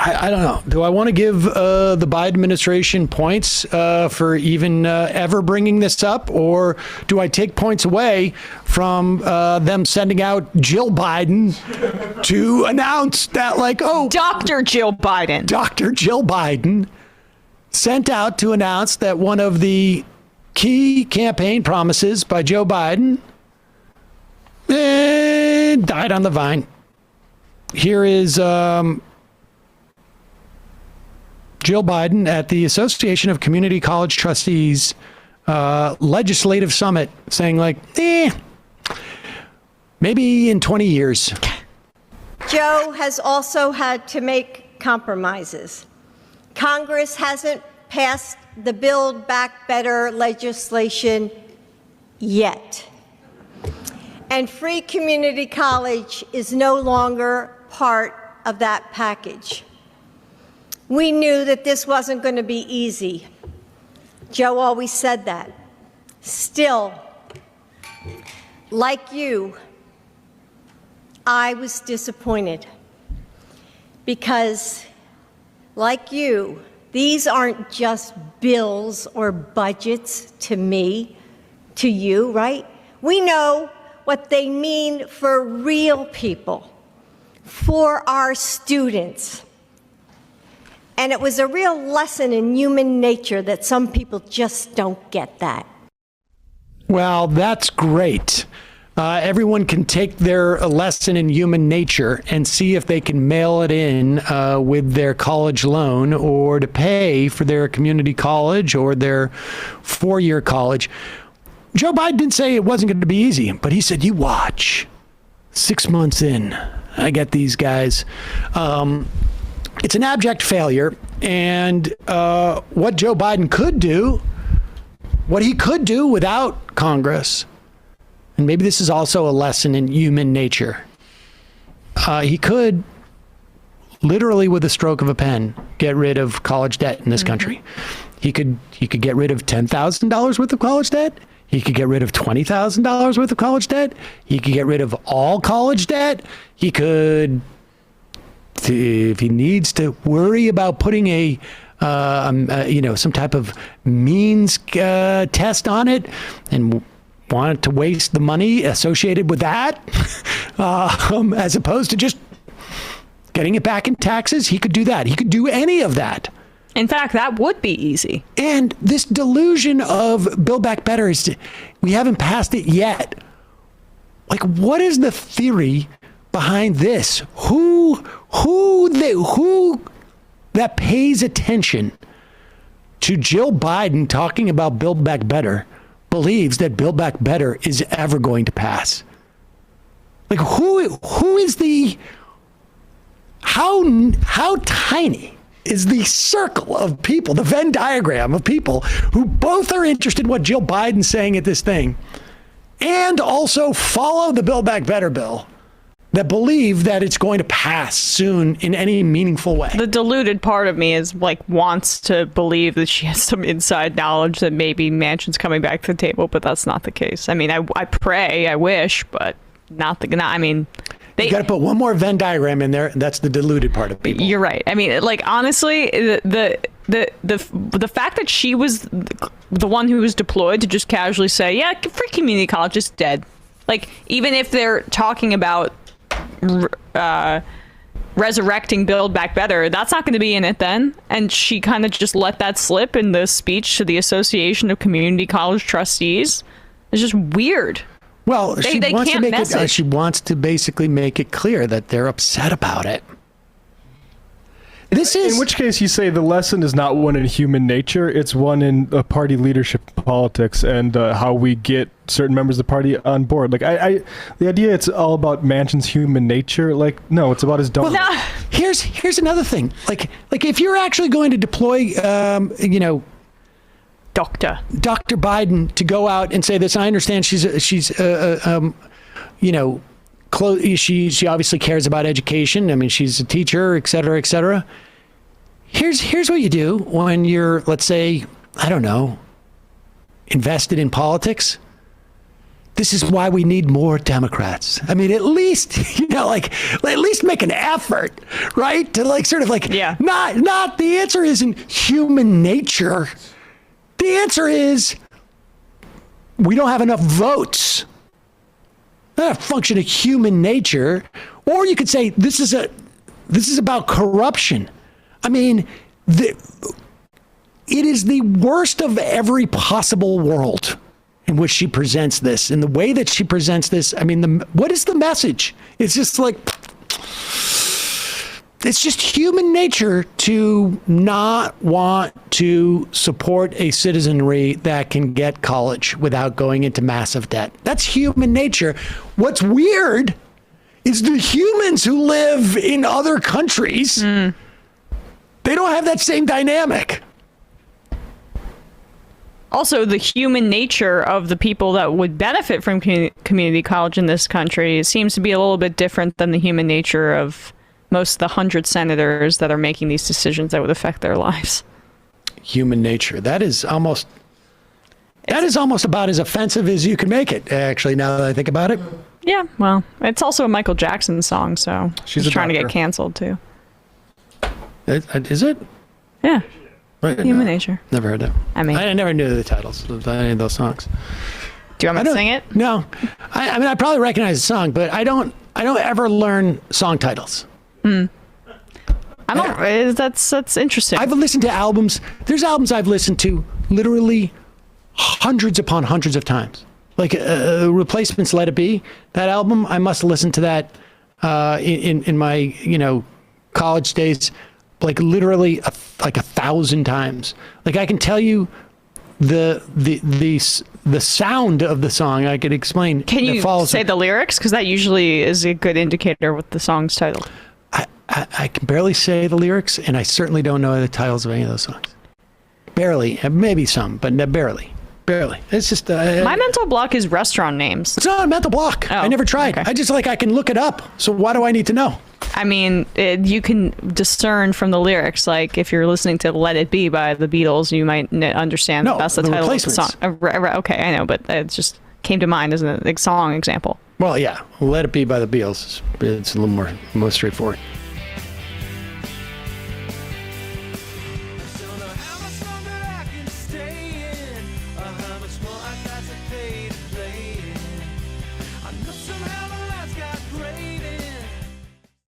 I don't know. Do I want to give the Biden administration points for even ever bringing this up? Or do I take points away from them sending out Jill Biden to announce that, like, oh, Dr. Jill Biden. Dr. Jill Biden sent out to announce that one of the key campaign promises by Joe Biden died on the vine. Here is Jill Biden at the Association of Community College Trustees legislative summit saying, like, maybe in 20 years. Joe has also had to make compromises. Congress hasn't passed the Build Back Better legislation yet. And free community college is no longer part of that package. We knew that this wasn't going to be easy. Joe always said that. Still, like you, I was disappointed because, like you, these aren't just bills or budgets to me, to you, right? We know what they mean for real people, for our students. And it was a real lesson in human nature that some people just don't get that. Well, that's great. Everyone can take their lesson in human nature and see if they can mail it in with their college loan or to pay for their community college or their four-year college. Joe Biden didn't say it wasn't going to be easy, but he said, you watch. 6 months in, I get these guys. It's an abject failure. And what Joe Biden could do, what he could do without Congress, and maybe this is also a lesson in human nature, he could literally with a stroke of a pen get rid of college debt in this country. He could get rid of $10,000 worth of college debt. He could get rid of $20,000 worth of college debt. He could get rid of all college debt. He could, if he needs to worry about putting some type of means test on it and wanted to waste the money associated with that, as opposed to just getting it back in taxes, he could do that. He could do any of that. In fact, that would be easy. And this delusion of Build Back Better is, we haven't passed it yet. Like, what is the theory behind this? Who that pays attention to Jill Biden talking about Build Back Better believes that Build Back Better is ever going to pass? Like, who is the, how tiny is the circle of people, the Venn diagram of people who both are interested in what Jill Biden's saying at this thing and also follow the Build Back Better bill, that believe that it's going to pass soon in any meaningful way? The deluded part of me is like wants to believe that she has some inside knowledge that maybe Manchin's coming back to the table, but that's not the case. I mean, I pray, I wish, but not. I mean, you got to put one more Venn diagram in there, and that's the deluded part of people. You're right. I mean, like, honestly, the fact that she was the one who was deployed to just casually say, yeah, free community college is dead. Like, even if they're talking about resurrecting Build Back Better, that's not going to be in it then. And she kind of just let that slip in the speech to the Association of Community College Trustees. It's just weird. Well, she wants to basically make it clear that they're upset about it. In which case you say the lesson is not one in human nature, it's one in party leadership politics and how we get certain members of the party on board. Like, the idea it's all about Manchin's human nature, like, no, it's about his donor. Well, here's another thing. Like if you're actually going to deploy, Dr. Biden to go out and say this, I understand she obviously cares about education. I mean, she's a teacher, et cetera, et cetera. Here's what you do when you're, let's say, I don't know, invested in politics. this is why we need more Democrats. I mean, at least, at least make an effort, right? To not the answer isn't human nature. The answer is we don't have enough votes. Not a function of human nature. Or you could say this is about corruption. I mean, it is the worst of every possible world in which she presents this. In the way that she presents this, I mean, what is the message? It's just like, it's just human nature to not want to support a citizenry that can get college without going into massive debt. That's human nature. What's weird is the humans who live in other countries, they don't have that same dynamic. Also, the human nature of the people that would benefit from community college in this country seems to be a little bit different than the human nature of most of the 100 senators that are making these decisions that would affect their lives. Human nature. That is almost about as offensive as you can make it, actually, now that I think about it. Yeah, well, it's also a Michael Jackson song, so she's trying to get canceled, too. Is it? Yeah. Right, Human nature. Never heard that. I never knew the titles of any of those songs. Do you want me to sing it? No. I mean, I probably recognize the song, but I don't ever learn song titles. That's interesting. I've listened to albums. There's albums I've listened to literally hundreds upon hundreds of times. Like Replacement's Let It Be, that album, I must have listened to that in my, college days, like literally like 1,000 times. Like I can tell you the sound of the song. I could explain. Can you say the lyrics? Because that usually is a good indicator what the song's title. I can barely say the lyrics, and I certainly don't know the titles of any of those songs. Barely, maybe some, but barely. It's just my mental block is restaurant names. It's not a mental block. I never tried. Okay. I just I can look it up. So why do I need to know? I mean, you can discern from the lyrics. Like if you're listening to "Let It Be" by the Beatles, you might understand that's the title of the song. Okay, I know, but it just came to mind as a song example. Well, yeah, "Let It Be" by the Beatles. It's a little more straightforward.